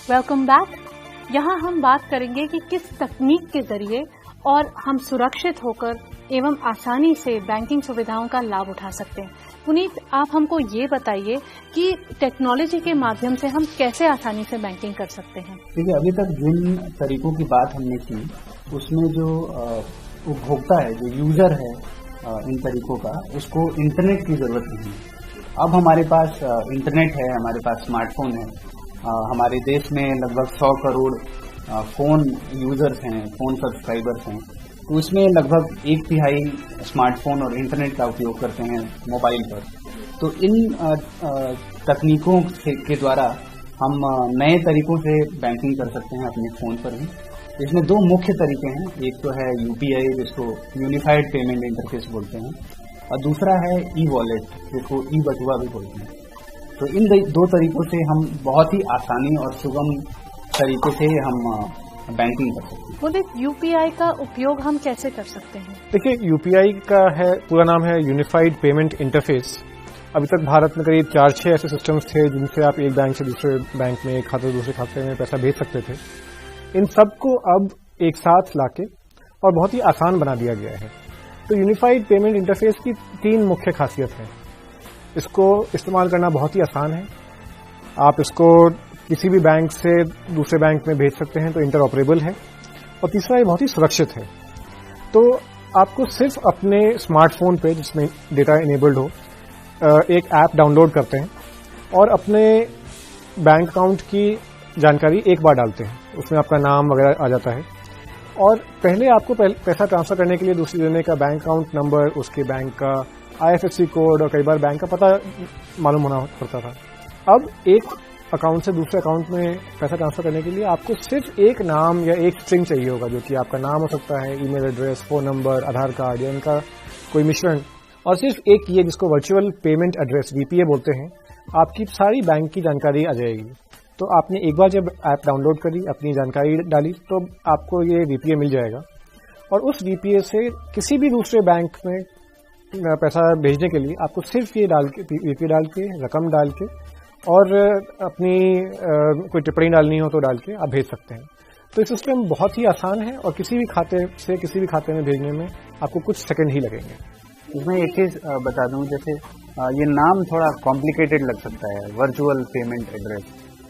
Welcome back. यहाँ हम बात करेंगे कि किस तकनीक के जरिए और हम सुरक्षित होकर एवं आसानी से बैंकिंग सुविधाओं का लाभ उठा सकते हैं। पुनीत, आप हमको ये बताइए कि टेक्नोलॉजी के माध्यम से हम कैसे आसानी से बैंकिंग कर सकते हैं। देखिए, अभी तक जिन तरीकों की बात हमने की उसमें जो उपभोक्ता है, जो यूजर है इन तरीकों का, उसको इंटरनेट की जरूरत नहीं है। अब हमारे पास इंटरनेट है, हमारे पास स्मार्टफोन है। हमारे देश में लगभग 100 करोड़ फोन यूजर्स हैं, फोन सब्सक्राइबर्स हैं। तो इसमें लगभग 1/3 स्मार्टफोन और इंटरनेट का उपयोग करते हैं मोबाइल पर। तो इन तकनीकों के द्वारा हम नए तरीकों से बैंकिंग कर सकते हैं अपने फोन पर ही। इसमें दो मुख्य तरीके हैं। एक तो है यूपीआई, जिसको यूनिफाइड पेमेंट इंटरफेस बोलते हैं, और दूसरा है ई वॉलेट, जिसको ई बटुआ भी बोलते हैं। तो इन दो तरीकों से हम बहुत ही आसानी और सुगम तरीके से हम बैंकिंग कर सकते हैं। बोले, यूपीआई का उपयोग हम कैसे कर सकते हैं? देखिए, यूपीआई का पूरा नाम है यूनिफाइड पेमेंट इंटरफेस। अभी तक भारत में करीब 4-6 ऐसे सिस्टम्स थे जिनसे आप एक बैंक से दूसरे बैंक में, एक खाते से दूसरे खाते में पैसा भेज सकते थे। इन सबको अब एक साथ लाके और बहुत ही आसान बना दिया गया है। तो यूनिफाइड पेमेंट इंटरफेस की 3 मुख्य खासियत है। इसको इस्तेमाल करना बहुत ही आसान है। आप इसको किसी भी बैंक से दूसरे बैंक में भेज सकते हैं, तो इंटरऑपरेबल है। और तीसरा, ये बहुत ही सुरक्षित है। तो आपको सिर्फ अपने स्मार्टफोन पे, जिसमें डेटा इनेबल्ड हो, एक ऐप डाउनलोड करते हैं और अपने बैंक अकाउंट की जानकारी एक बार डालते हैं। उसमें आपका नाम वगैरह आ जाता है। और पहले आपको पैसा ट्रांसफर करने के लिए दूसरे जने का बैंक अकाउंट नंबर, उसके बैंक का IFSC कोड और कई बार बैंक का पता मालूम होना पड़ता था। अब एक अकाउंट से दूसरे अकाउंट में पैसा ट्रांसफर करने के लिए आपको सिर्फ एक नाम या एक स्ट्रिंग चाहिए होगा, जो कि आपका नाम हो सकता है, ईमेल एड्रेस, फोन नंबर, आधार कार्ड या इनका कोई मिश्रण, और सिर्फ एक ये जिसको वर्चुअल पेमेंट एड्रेस VPA बोलते हैं। आपकी सारी बैंक की जानकारी आ जाएगी। तो आपने एक बार जब ऐप डाउनलोड करी, अपनी जानकारी डाली, तो आपको ये VPA मिल जाएगा। और उस VPA से किसी भी दूसरे बैंक में पैसा भेजने के लिए आपको सिर्फ ये VPA डाल के, रकम डाल के और अपनी कोई टिप्पणी डालनी हो तो डाल के आप भेज सकते हैं। तो ये सिस्टम बहुत ही आसान है और किसी भी खाते से किसी भी खाते में भेजने में आपको कुछ सेकंड ही लगेंगे। इसमें एक चीज बता दूं, जैसे ये नाम थोड़ा कॉम्प्लिकेटेड लग सकता है, वर्चुअल पेमेंट एड्रेस,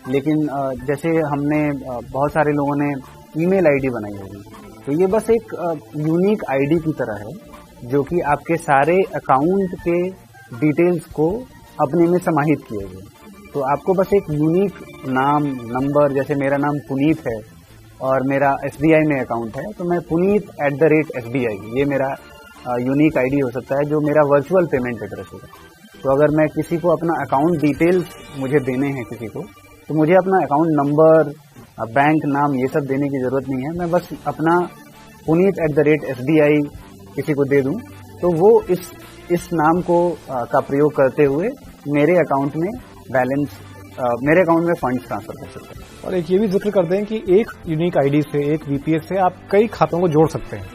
लेकिन जैसे हमने बहुत सारे लोगों ने ईमेल आईडी बनाई होगी, तो ये बस एक यूनिक आईडी की तरह है, जो कि आपके सारे अकाउंट के डिटेल्स को अपने में समाहित किए हुए। तो आपको बस एक यूनिक नाम, नंबर, जैसे मेरा नाम पुनीत है और मेरा SBI में अकाउंट है, तो मैं पुनीत @SBI, ये मेरा यूनिक आईडी हो सकता है, जो मेरा वर्चुअल पेमेंट एड्रेस होगा। तो अगर मैं किसी को अपना अकाउंट डिटेल्स मुझे देने हैं किसी को, तो मुझे अपना अकाउंट नंबर, बैंक नाम, ये सब देने की जरूरत नहीं है। मैं बस अपना पुनीत @SBI किसी को दे दूं, तो वो इस नाम को का प्रयोग करते हुए मेरे अकाउंट में बैलेंस, मेरे अकाउंट में फंड्स ट्रांसफर कर सकते हैं। और एक ये भी जिक्र कर दें कि एक यूनिक आईडी से, एक VPA से आप कई खातों को जोड़ सकते हैं।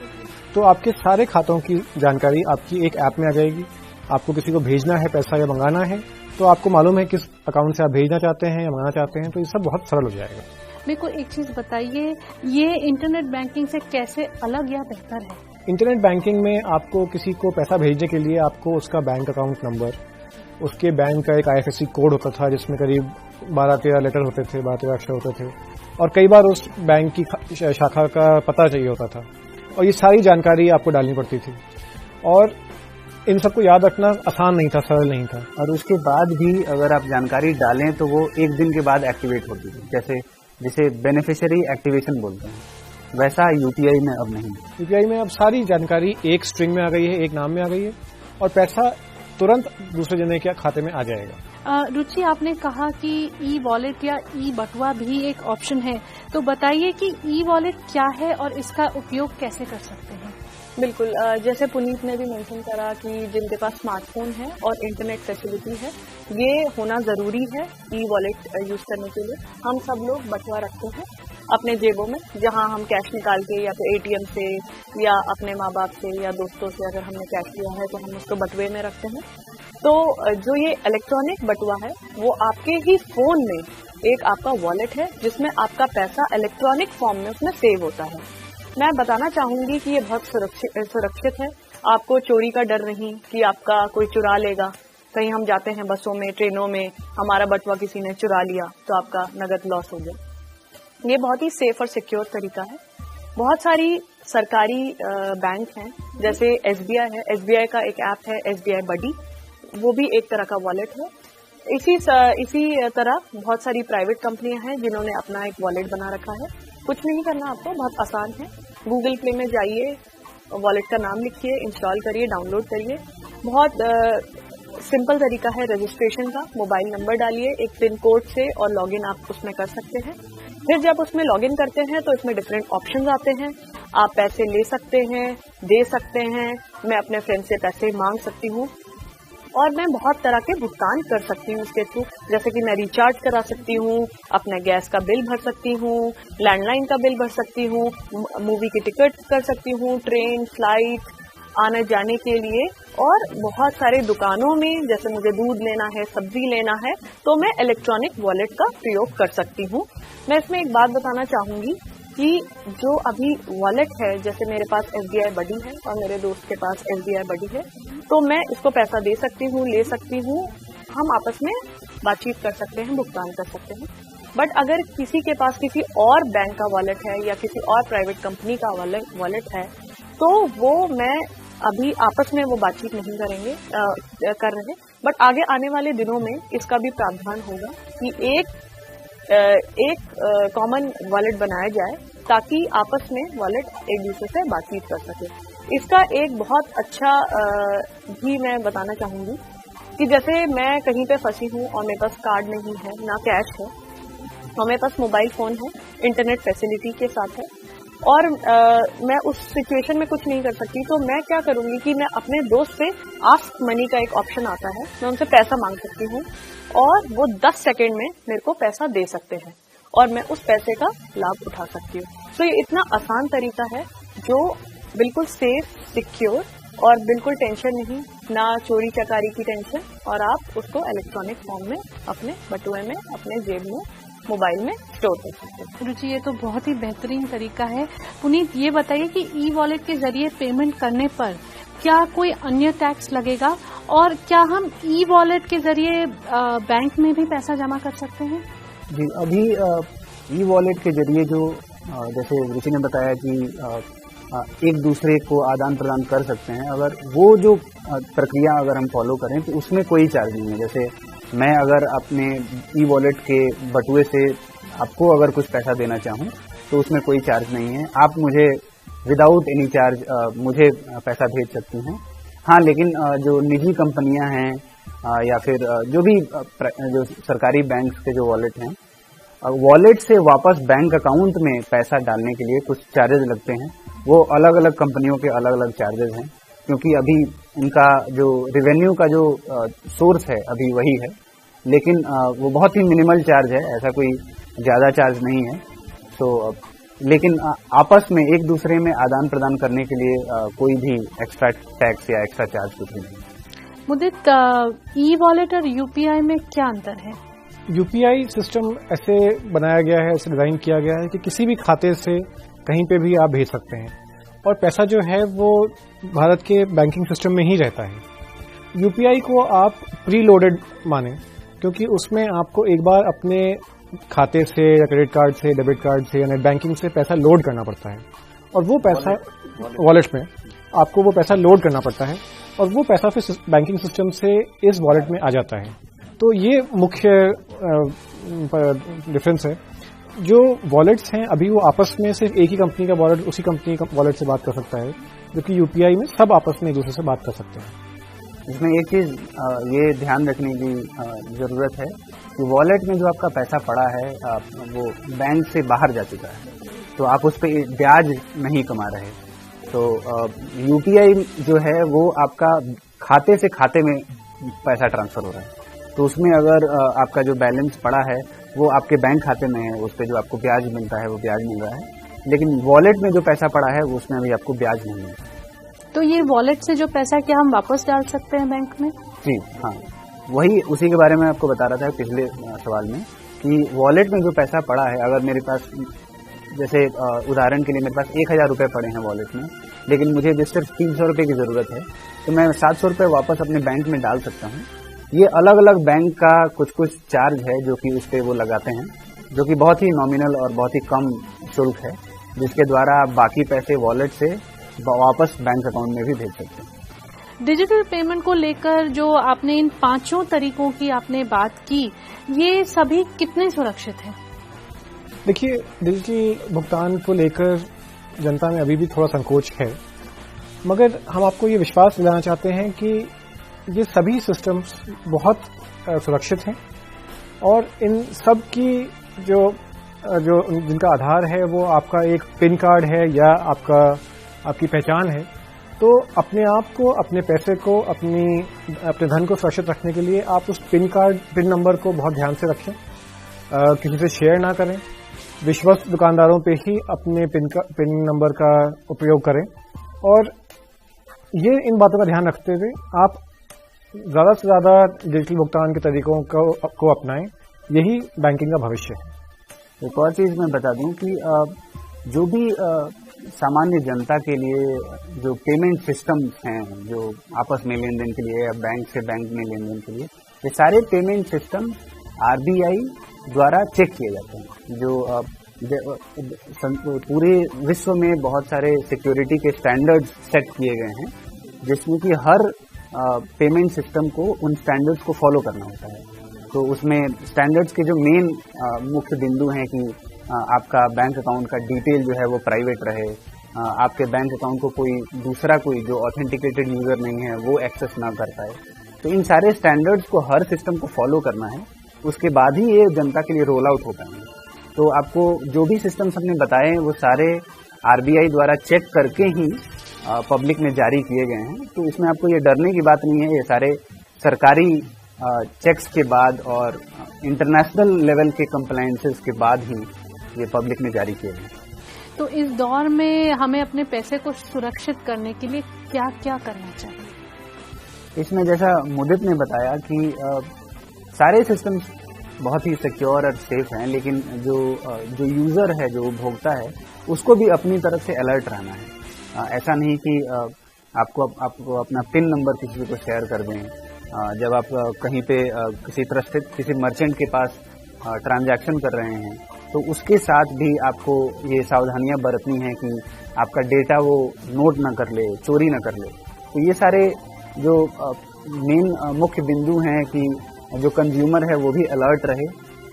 तो आपके सारे खातों की जानकारी आपकी एक ऐप में आ जाएगी। आपको किसी को भेजना है पैसा या मंगाना है, तो आपको मालूम है किस अकाउंट से आप भेजना चाहते हैं या मंगाना चाहते हैं। तो ये सब बहुत सरल हो जाएगा। मेरे को एक चीज बताइए, ये इंटरनेट बैंकिंग से कैसे अलग या बेहतर है? इंटरनेट बैंकिंग में आपको किसी को पैसा भेजने के लिए आपको उसका बैंक अकाउंट नंबर, उसके बैंक का एक IFSC कोड होता था, जिसमें करीब 12-13 लेटर होते थे, 12-13 अक्षर होते थे, और कई बार उस बैंक की शाखा का पता चाहिए होता था, और ये सारी जानकारी आपको डालनी पड़ती थी। और इन सबको याद रखना आसान नहीं था, सरल नहीं था। और उसके बाद भी अगर आप जानकारी डालें तो वो एक दिन के बाद एक्टिवेट होती है, जिसे बेनिफिशियरी एक्टिवेशन बोलते हैं। वैसा यूपीआई में अब नहीं। यूपीआई में अब सारी जानकारी एक स्ट्रिंग में आ गई है, एक नाम में आ गई है, और पैसा तुरंत दूसरे जने के खाते में आ जाएगा। रुचि, आपने कहा कि ई वॉलेट या ई बटुआ भी एक ऑप्शन है, तो बताइए कि ई वॉलेट क्या है और इसका उपयोग कैसे कर सकते हैं? बिल्कुल, जैसे पुनीत ने भी मेंशन करा कि जिनके पास स्मार्टफोन है और इंटरनेट फैसिलिटी है, ये होना जरूरी है ई वॉलेट यूज करने के लिए। हम सब लोग बटुआ रखते हैं अपने जेबों में, जहां हम कैश निकाल के या तो ATM से या अपने माँ बाप से या दोस्तों से अगर हमने कैश लिया है तो हम उसको बटुए में रखते हैं। तो जो ये इलेक्ट्रॉनिक बटुआ है वो आपके ही फोन में एक आपका वॉलेट है जिसमें आपका पैसा इलेक्ट्रॉनिक फॉर्म में उसमें सेव होता है। मैं बताना चाहूंगी कि ये बहुत सुरक्षित है। आपको चोरी का डर नहीं कि आपका कोई चुरा लेगा। कहीं हम जाते हैं बसों में, ट्रेनों में, हमारा बटुआ किसी ने चुरा लिया तो आपका नगद लॉस हो गया। ये बहुत ही सेफ और सिक्योर तरीका है। बहुत सारी सरकारी बैंक हैं, जैसे SBI है। SBI का एक ऐप है SBI बडी, वो भी एक तरह का वॉलेट है। इसी तरह बहुत सारी प्राइवेट कंपनियां हैं जिन्होंने अपना एक वॉलेट बना रखा है। कुछ नहीं करना आपको, बहुत आसान है। गूगल प्ले में जाइए, वॉलेट का नाम लिखिए, इंस्टॉल करिए, डाउनलोड करिए। बहुत सिंपल तरीका है रजिस्ट्रेशन का। मोबाइल नंबर डालिए एक पिन कोड से और लॉगिन आप उसमें कर सकते हैं। फिर जब उसमें लॉगिन करते हैं तो इसमें डिफरेंट ऑप्शंस आते हैं। आप पैसे ले सकते हैं, दे सकते हैं, मैं अपने फ्रेंड से पैसे मांग सकती हूँ और मैं बहुत तरह के भुगतान कर सकती हूँ इसके थ्रू। जैसे कि मैं रिचार्ज करा सकती हूँ, अपने गैस का बिल भर सकती हूँ, लैंडलाइन का बिल भर सकती हूँ, मूवी की टिकट कर सकती हूँ, ट्रेन, फ्लाइट, आने जाने के लिए। और बहुत सारे दुकानों में जैसे मुझे दूध लेना है, सब्जी लेना है, तो मैं इलेक्ट्रॉनिक वॉलेट का प्रयोग कर सकती हूँ। मैं इसमें एक बात बताना चाहूंगी कि जो अभी वॉलेट है, जैसे मेरे पास SBI बडी है और मेरे दोस्त के पास SBI बडी है, तो मैं इसको पैसा दे सकती हूँ, ले सकती हूँ, हम आपस में बातचीत कर सकते हैं, भुगतान कर सकते हैं। बट अगर किसी के पास किसी और बैंक का वॉलेट है या किसी और प्राइवेट कंपनी का वॉलेट है, तो वो मैं अभी आपस में वो बातचीत नहीं कर रहे। बट आगे आने वाले दिनों में इसका भी प्रावधान होगा कि एक कॉमन वॉलेट बनाया जाए ताकि आपस में वॉलेट एक दूसरे से बातचीत कर सके। इसका एक बहुत अच्छा भी मैं बताना चाहूंगी कि जैसे मैं कहीं पे फंसी हूँ और मेरे पास कार्ड नहीं है, ना कैश है, और मेरे पास मोबाइल फोन है, इंटरनेट फैसिलिटी के साथ है, और मैं उस सिचुएशन में कुछ नहीं कर सकती, तो मैं क्या करूंगी कि मैं अपने दोस्त से आस्क मनी का एक ऑप्शन आता है, मैं उनसे पैसा मांग सकती हूँ और वो 10 सेकेंड में मेरे को पैसा दे सकते हैं और मैं उस पैसे का लाभ उठा सकती हूँ। तो ये इतना आसान तरीका है जो बिल्कुल सेफ, सिक्योर और बिल्कुल टेंशन नहीं, ना चोरी चकारी की टेंशन, और आप उसको इलेक्ट्रॉनिक फॉर्म में अपने बटुए में, अपने जेब में, मोबाइल में स्टोर कर सकते हैं। रुचि, ये तो बहुत ही बेहतरीन तरीका है। पुनीत, ये बताइए कि ई वॉलेट के जरिए पेमेंट करने पर क्या कोई अन्य टैक्स लगेगा और क्या हम ई वॉलेट के जरिए बैंक में भी पैसा जमा कर सकते हैं? जी, अभी ई वॉलेट के जरिए जो जैसे रुचि ने बताया कि एक दूसरे को आदान प्रदान कर सकते हैं, अगर वो जो प्रक्रिया अगर हम फॉलो करें तो उसमें कोई चार्ज नहीं है। जैसे मैं अगर अपने ई वॉलेट के बटुए से आपको अगर कुछ पैसा देना चाहूँ तो उसमें कोई चार्ज नहीं है। आप मुझे विदाउट एनी चार्ज मुझे पैसा भेज सकती हैं। हाँ, लेकिन जो निजी कंपनियां हैं या फिर जो भी जो सरकारी बैंक के जो वॉलेट हैं, वॉलेट से वापस बैंक अकाउंट में पैसा डालने के लिए कुछ चार्जेस लगते हैं। वो अलग अलग कंपनियों के अलग अलग चार्जेस हैं, क्योंकि अभी इनका जो रेवेन्यू का जो सोर्स है अभी वही है, लेकिन वो बहुत ही मिनिमल चार्ज है, ऐसा कोई ज़्यादा चार्ज नहीं है। तो लेकिन आपस में एक दूसरे में आदान प्रदान करने के लिए कोई भी एक्स्ट्रा टैक्स या एक्स्ट्रा चार्ज कुछ नहीं है। मुदित, ई वॉलेट और यूपीआई में क्या अंतर है? यूपीआई सिस्टम ऐसे बनाया गया है, ऐसे डिजाइन किया गया है कि किसी भी खाते से कहीं पे भी आप भेज सकते हैं और पैसा जो है वो भारत के बैंकिंग सिस्टम में ही रहता है। यूपीआई को आप प्री लोडेड माने, क्योंकि उसमें आपको एक बार अपने खाते से या क्रेडिट कार्ड से, डेबिट कार्ड से या नेट बैंकिंग से पैसा लोड करना पड़ता है और वो पैसा वॉलेट में आपको वो पैसा लोड करना पड़ता है और वो पैसा फिर बैंकिंग सिस्टम से इस वॉलेट में आ जाता है। तो ये मुख्य डिफरेंस है। जो वॉलेट्स हैं अभी वो आपस में सिर्फ एक ही कंपनी का वॉलेट उसी कंपनी का वॉलेट से बात कर सकता है, जबकि यूपीआई में सब आपस में एक दूसरे से बात कर सकते हैं। इसमें एक चीज ये ध्यान रखने की जरूरत है कि वॉलेट में जो आपका पैसा पड़ा है वो बैंक से बाहर जा चुका है, तो आप उस पर ब्याज नहीं कमा रहे। तो यूपीआई जो है वो आपका खाते से खाते में पैसा ट्रांसफर हो रहा है, तो उसमें अगर आपका जो बैलेंस पड़ा है वो आपके बैंक खाते में है, उस पर जो आपको ब्याज मिलता है वो ब्याज मिल रहा है, लेकिन वॉलेट में जो पैसा पड़ा है वो उसमें अभी आपको ब्याज नहीं मिलता। तो ये वॉलेट से जो पैसा क्या हम वापस डाल सकते हैं बैंक में? जी हाँ, वही उसी के बारे में आपको बता रहा था पिछले सवाल में कि वॉलेट में जो पैसा पड़ा है, अगर मेरे पास जैसे उदाहरण के लिए मेरे पास 1000 रुपये पड़े हैं वॉलेट में, लेकिन मुझे जो सिर्फ 300 रुपये की ज़रूरत है, तो मैं 700 रुपये वापस अपने बैंक में डाल सकता हूँ। ये अलग अलग बैंक का कुछ कुछ चार्ज है जो कि उस पर वो लगाते हैं, जो कि बहुत ही नॉमिनल और बहुत ही कम शुल्क है, जिसके द्वारा आप बाकी पैसे वॉलेट से वापस बैंक अकाउंट में भी भेज सकते हैं। डिजिटल पेमेंट को लेकर जो आपने इन 5 तरीकों की आपने बात की, ये सभी कितने सुरक्षित हैं? देखिए, डिजिटल भुगतान को लेकर जनता में अभी भी थोड़ा संकोच है, मगर हम आपको ये विश्वास दिलाना चाहते हैं कि ये सभी सिस्टम्स बहुत सुरक्षित हैं और इन सब की जो जिनका आधार है वो आपका एक पिन कार्ड है या आपकी पहचान है। तो अपने आप को, अपने पैसे को, अपने धन को सुरक्षित रखने के लिए आप उस पिन नंबर को बहुत ध्यान से रखें, किसी से शेयर ना करें, विश्वस्त दुकानदारों पे ही अपने पिन नंबर का उपयोग करें और ये इन बातों का ध्यान रखते हुए आप ज़्यादा से ज़्यादा डिजिटल भुगतान के तरीकों को अपनाएं। यही बैंकिंग का भविष्य है। एक और चीज़ मैं बता दूं कि जो भी सामान्य जनता के लिए जो पेमेंट सिस्टम्स हैं, जो आपस में लेन देन के लिए या बैंक से बैंक में लेन देन के लिए, ये सारे पेमेंट सिस्टम RBI द्वारा चेक किए जाते हैं। जो पूरे विश्व में बहुत सारे सिक्योरिटी के स्टैंडर्ड्स सेट किए गए हैं, जिसमें कि हर पेमेंट सिस्टम को उन स्टैंडर्ड्स को फॉलो करना होता है। तो उसमें स्टैंडर्ड्स के जो मेन मुख्य बिंदु हैं कि आपका बैंक अकाउंट का डिटेल जो है वो प्राइवेट रहे, आपके बैंक अकाउंट को कोई जो ऑथेंटिकेटेड यूजर नहीं है वो एक्सेस ना कर पाए। तो इन सारे स्टैंडर्ड्स को हर सिस्टम को फॉलो करना है, उसके बाद ही ये जनता के लिए रोल आउट हो पाएंगे। तो आपको जो भी सिस्टम्स हमने बताए वो सारे RBI द्वारा चेक करके ही पब्लिक में जारी किए गए हैं। तो इसमें आपको ये डरने की बात नहीं है, ये सारे सरकारी चेक्स के बाद और इंटरनेशनल लेवल के कंप्लायंसेस के बाद ही ये पब्लिक में जारी किए गए। तो इस दौर में हमें अपने पैसे को सुरक्षित करने के लिए क्या क्या करना चाहिए? इसमें जैसा मुदित ने बताया कि सारे सिस्टम्स बहुत ही सिक्योर और सेफ हैं, लेकिन जो यूजर है, जो उपभोक्ता है, उसको भी अपनी तरफ से अलर्ट रहना है। ऐसा नहीं कि आपको अपना पिन नंबर किसी को शेयर कर दें। जब आप कहीं पे किसी मर्चेंट के पास ट्रांजैक्शन कर रहे हैं, तो उसके साथ भी आपको ये सावधानियां बरतनी है कि आपका डेटा वो नोट ना कर ले, चोरी ना कर ले। तो ये सारे जो मेन मुख्य बिंदु हैं कि जो कंज्यूमर है वो भी अलर्ट रहे,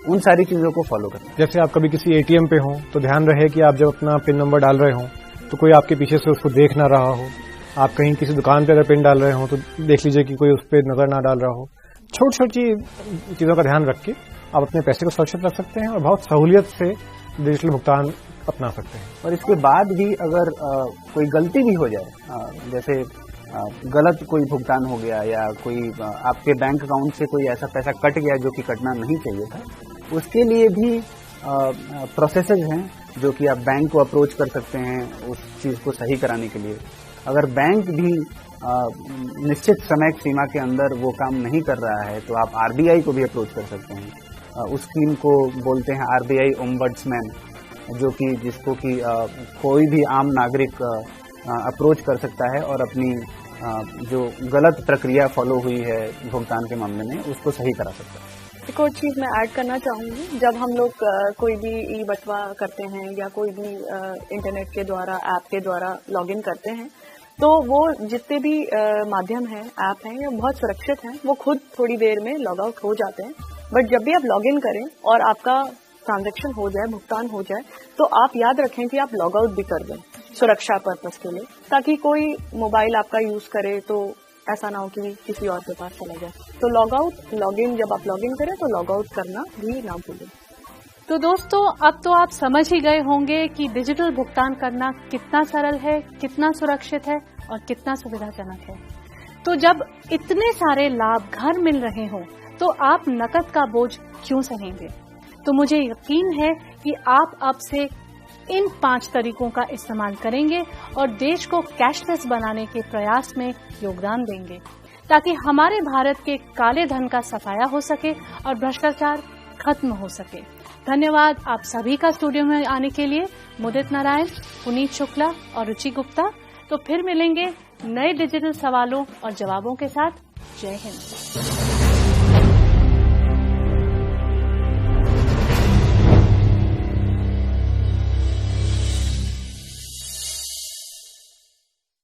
उन सारी चीज़ों को फॉलो करें। जैसे आप कभी किसी ATM पे हों तो ध्यान रहे कि आप जब अपना पिन नंबर डाल रहे हों तो कोई आपके पीछे से उसको देख ना रहा हो। आप कहीं किसी दुकान पे अगर पिन डाल रहे हो तो देख लीजिए कि कोई उस पर नजर ना डाल रहा हो। छोटी छोटी चीज़ों का ध्यान रख के आप अपने पैसे को सुरक्षित रख सकते हैं और बहुत सहूलियत से डिजिटल भुगतान अपना सकते हैं। और इसके बाद भी अगर कोई गलती भी हो जाए, जैसे गलत कोई भुगतान हो गया या कोई आपके बैंक अकाउंट से कोई ऐसा पैसा कट गया जो कि कटना नहीं चाहिए था, उसके लिए भी प्रोसेसेस हैं जो कि आप बैंक को अप्रोच कर सकते हैं उस चीज़ को सही कराने के लिए। अगर बैंक भी निश्चित समय सीमा के अंदर वो काम नहीं कर रहा है तो आप RBI को भी अप्रोच कर सकते हैं। उस स्कीम को बोलते हैं RBI ओम्बड्समैन, जो कि जिसको कि कोई भी आम नागरिक अप्रोच कर सकता है और अपनी जो गलत प्रक्रिया फॉलो हुई है भुगतान के मामले में उसको सही करा सकता है। एक और चीज़ मैं ऐड करना चाहूँगी, जब हम लोग कोई भी ई-बटवा करते हैं या कोई भी इंटरनेट के द्वारा, ऐप के द्वारा लॉगिन करते हैं, तो वो जितने भी माध्यम हैं, ऐप हैं, ये बहुत सुरक्षित हैं। वो खुद थोड़ी देर में लॉग आउट हो जाते हैं। बट जब भी आप लॉगिन करें और आपका ट्रांजैक्शन हो जाए, भुगतान हो जाए, तो आप याद रखें कि आप लॉग आउट भी कर दें सुरक्षा पर्पस के लिए, ताकि कोई मोबाइल आपका यूज करे तो ऐसा ना हो कि किसी और के पास चला जाए। तो लॉग आउट, लॉग इन, जब आप लॉग इन करें तो लॉग आउट करना भी ना भूलें। तो दोस्तों, अब तो आप समझ ही गए होंगे कि डिजिटल भुगतान करना कितना सरल है, कितना सुरक्षित है और कितना सुविधाजनक है। तो जब इतने सारे लाभ घर मिल रहे हों तो आप नकद का बोझ क्यों सहेंगे? तो मुझे यकीन है कि आप अब से इन 5 तरीकों का इस्तेमाल करेंगे और देश को कैशलेस बनाने के प्रयास में योगदान देंगे, ताकि हमारे भारत के काले धन का सफाया हो सके और भ्रष्टाचार खत्म हो सके। धन्यवाद आप सभी का स्टूडियो में आने के लिए, मुदित नारायण, पुनीत शुक्ला और रुचि गुप्ता। तो फिर मिलेंगे नए डिजिटल सवालों और जवाबों के साथ। जय हिंद।